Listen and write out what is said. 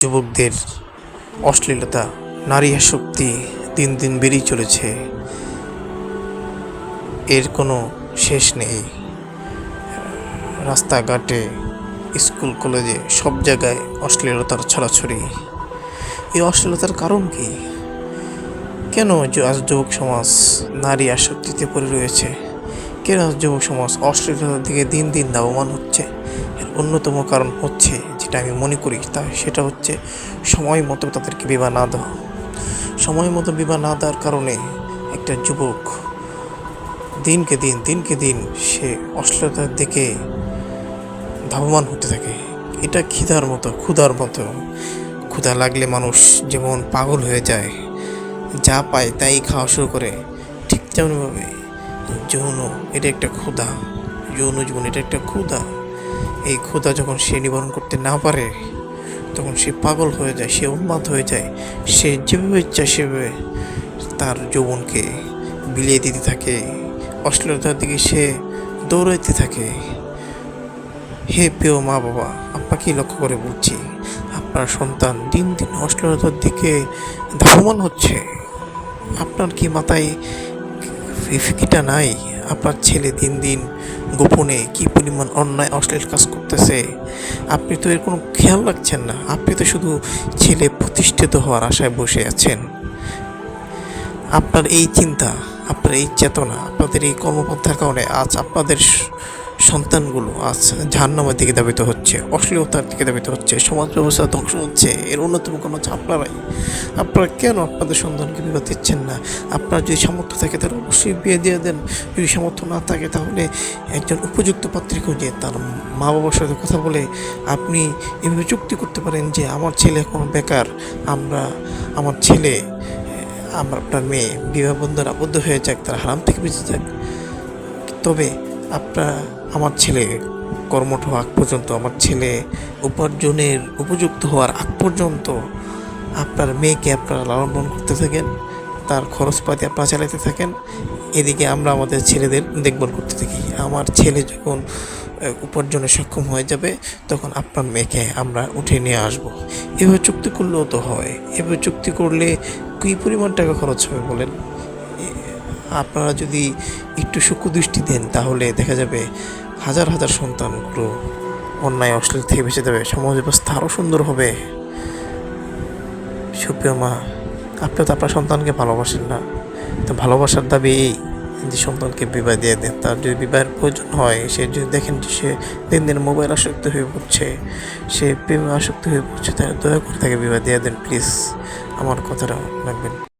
যুবকদের অশ্লীলতা, নারী আসক্তি দিন দিন বেড়েই চলেছে। এর কোনো শেষ নেই। রাস্তাঘাটে, স্কুল কলেজে সব জায়গায় অশ্লীলতার ছড়াছড়ি। এই অশ্লীলতার কারণ কি? কেন আজ যুবক সমাজ নারী আসক্তিতে পড়ে রয়েছে? কেন আজ যুবক সমাজ অশ্লীলতার দিকে দিন দিন ধাবমান হচ্ছে? এর অন্যতম কারণ হচ্ছে, যেটা আমি মনে করি, সেটা হচ্ছে সময় মতো তাদেরকে বিবাহ না দেওয়া। সময় মতো বিবাহ না দেওয়ার কারণে একটা যুবক দিনকে দিন সে অশ্লীলতার দিকে ধাবমান হতে থাকে। এটা ক্ষুধার মতো। ক্ষুধা লাগলে মানুষ যেমন পাগল হয়ে যায়, যা পায় তাই খাওয়া শুরু করে, ঠিক তেমনভাবে যৌন এটা একটা ক্ষুধা। যৌন জীবন এটা একটা ক্ষুধা। এই ক্ষুধা যখন সে নিবারণ করতে না পারে, তখন সে পাগল হয়ে যায়, সে উন্মাদ হয়ে যায়। সে যেভাবে ইচ্ছা সেভাবে তার যৌবনকে বিলিয়ে দিতে থাকে, অশ্লীলতার দিকে সে দৌড়াইতে থাকে। হে প্রিয় মা বাবা, আপনাকেই লক্ষ্য করে বলছি, আপনার সন্তান দিন দিন অশ্লীলতার দিকে ধাবমান হচ্ছে। আপনার কি মাথায় ফিকিটা নাই? আপনার ছেলে দিন দিন গোপনে কি পরিমাণ অন্যায় অশ্লীল কাজ করতেছে, আপনি তো এর কোনো খেয়াল রাখছেন না। আপনি তো শুধু ছেলে প্রতিষ্ঠিত হওয়ার আশায় বসে আছেন। আপনার এই চিন্তা, আপনার এই চেতনা, আপনাদের এই কর্মপন্থার কারণে আজ আপনাদের সন্তানগুলো আজ জাহান্নামের দিকে ধাবিত হচ্ছে, অশ্লীলতার দিকে ধাবিত হচ্ছে, সমাজ ব্যবস্থা ধ্বংস হচ্ছে। এর অন্যতম কারণ হচ্ছে আপনারাই। আপনারা কেন আপনাদের সন্তানকে বিবাহ দিচ্ছেন না? আপনার যদি সামর্থ্য থাকে তাহলে অবশ্যই বিয়ে দিয়ে দেন। যদি সামর্থ্য না থাকে তাহলে একজন উপযুক্ত পাত্রী খুঁজে তার মা বাবার সাথে কথা বলে আপনি এভাবে চুক্তি করতে পারেন যে আমার ছেলে এখন বেকার, আমার ছেলে আপনার মেয়ে বিবাহ বন্ধনে আবদ্ধ হয়ে যাক, তার হারাম থেকে বেঁচে যাক। তবে আমার ছেলে কর্মঠ হওয়া আগ পর্যন্ত, আমার ছেলে উপার্জনের উপযুক্ত হওয়ার আগ পর্যন্ত আপনার মেয়েকে আপনারা লালন পালন করতে থাকেন, তার খরচপাতি আপনারা চালাতে থাকেন। এদিকে আমরা আমাদের ছেলেদের দেখভাল করতে থাকি। আমার ছেলে যখন উপার্জনে সক্ষম হয়ে যাবে, তখন আপনার মেয়েকে আমরা উঠে নিয়ে আসব। এভাবে চুক্তি করলেও তো হয়। এভাবে চুক্তি করলে কী পরিমাণ টাকা খরচ হবে বলেন? আপনারা যদি একটু সূক্ষ্ম দৃষ্টি দেন, তাহলে দেখা যাবে হাজার হাজার সন্তানগুলো অন্যায় অশ্লীল থেকে বেঁচে যাবে, সমাজ ব্যবস্থা আরও সুন্দর হবে। সুপ্রিয় মা, আপনি তো আপনার সন্তানকে ভালোবাসেন না, তো ভালোবাসার দাবি এই যে সন্তানকে বিবাহ দিয়ে দেন। তার যদি বিবাহের প্রয়োজন হয়, সে যদি দেখেন যে সে দিন দিন মোবাইল আসক্ত হয়ে পড়ছে, সে প্রেমে আসক্ত হয়ে পড়ছে, তাহলে দয়া করে তাকে বিবাহ দিয়ে দেন প্লিজ। আমার কথাটা রাখবেন।